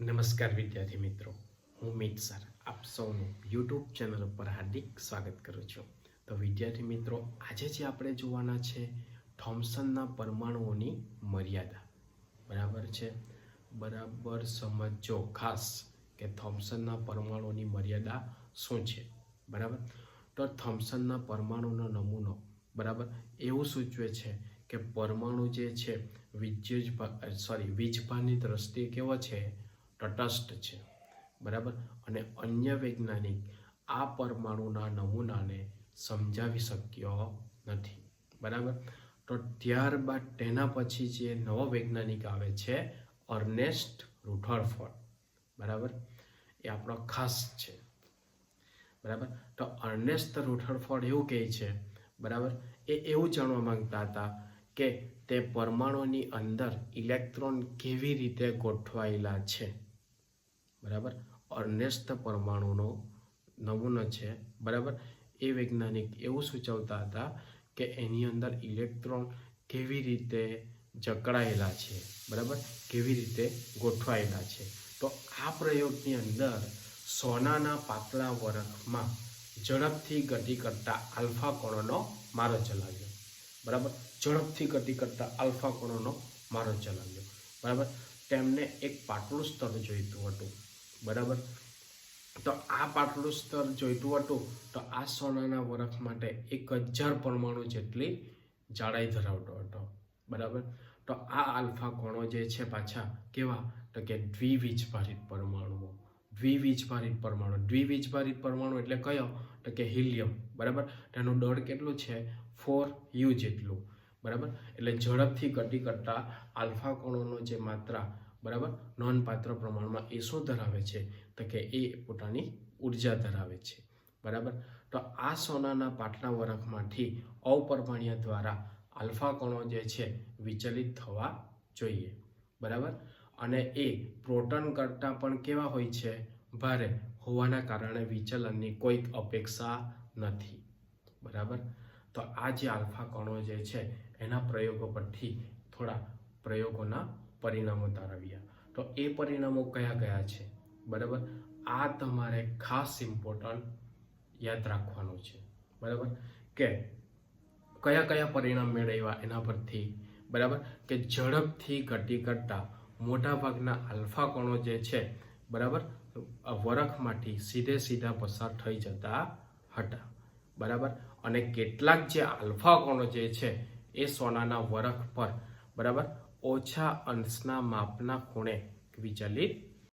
નમસ્કાર વિદ્યાર્થી મિત્રો, હું મિત સર આપ સૌનું યુટ્યુબ ચેનલ પર હાર્દિક સ્વાગત કરું છું. તો વિદ્યાર્થી મિત્રો, આજે જે આપણે જોવાના છે થોમ્સનના પરમાણુઓની મર્યાદા. બરાબર છે? બરાબર સમજો ખાસ કે થોમ્સનના પરમાણુઓની મર્યાદા શું છે. બરાબર, તો થોમ્સનના પરમાણુનો નમૂનો બરાબર એવું સૂચવે છે કે પરમાણુ જે છે વીજભારની દ્રષ્ટિએ કેવો છે? તટસ્થ છે. બરાબર, અને અન્ય વૈજ્ઞાનિક આ પરમાણુના નમૂનાને સમજાવી શક્યો નથી. બરાબર, તો ત્યારબાદ તેના પછી જે નવો વૈજ્ઞાનિક આવે છે અર્નેસ્ટ રુધરફોર્ડ. બરાબર, એ આપણો ખાસ છે. બરાબર, તો અર્નેસ્ટ રુધરફોર્ડ એવું કહે છે, બરાબર, એ એવું જાણવા માંગતા હતા કે તે પરમાણુની અંદર ઇલેક્ટ્રોન કેવી રીતે ગોઠવાયેલા છે. બરાબર, અર્નેસ્ટ પરમાણુનો નમૂનો છે. બરાબર, એ વૈજ્ઞાનિક એવું સૂચવતા હતા કે એની અંદર ઇલેક્ટ્રોન કેવી રીતે જકડાયેલા છે. બરાબર, કેવી રીતે ગોઠવાયેલા છે. તો આ પ્રયોગની અંદર સોનાના પાતળા વરખમાં ઝડપથી ગતિ કરતા આલ્ફા કણોનો મારો ચલાવ્યો. બરાબર, ઝડપથી ગતિ કરતા આલ્ફા કણોનો મારો ચલાવ્યો. બરાબર, તેમને એક પાતળું સ્તર જોઈતું હતું. બરાબર, તો આ પાતળું સ્તર જોઈતું હતું તો આ સોનાના વરખ માટે 1000 પરમાણુ જેટલી જાડાઈ ધરાવતો હતો. બરાબર, તો આ આલ્ફા કણો જે છે પાછા કેવા? તો કે દ્વિવીજભારિત પરમાણુઓ. દ્વિવીજભારિત પરમાણુ એટલે કયો? તો કે હિલિયમ. બરાબર, તેનું દળ કેટલું છે? 4u જેટલું. બરાબર, એટલે ઝડપથી ગતિ કરતા આલ્ફા કણોનો જે માત્રા બરાબર નોંધપાત્ર પ્રમાણમાં એ શું ધરાવે છે? તો કે એ પોતાની ઉર્જા ધરાવે છે. બરાબર, તો આ સોનાના પાટલા વરખમાંથી અપરમાણ્ય દ્વારા આલ્ફા કણો જે છે વિચલિત થવા જોઈએ. બરાબર, અને એ પ્રોટોન કરતાં પણ કેવા હોય છે? ભારે હોવાના કારણે વિચલનની કોઈ અપેક્ષા નથી. બરાબર, તો આ જે આલ્ફા કણો જે છે એના પ્રયોગો પરથી થોડા પ્રયોગોના પરિણામો તારવ્યા. તો એ પરિણામો કયા કયા છે? બરાબર, આ તમારે ખાસ ઇમ્પોર્ટન્ટ યાદ રાખવાનું છે. બરાબર, કે કયા કયા પરિણામ મેળવ્યા એના પરથી? બરાબર, કે ઝડપથી ગતિ કરતા મોટાભાગના આલ્ફા કણો જે છે બરાબર વરખમાંથી સીધા પસાર થઈ જતા હતા. બરાબર, અને કેટલાક જે આલ્ફા કણો જે છે એ સોનાના વરખ પર બરાબર ઓછા અંશના માપના ખૂણે વિચલિત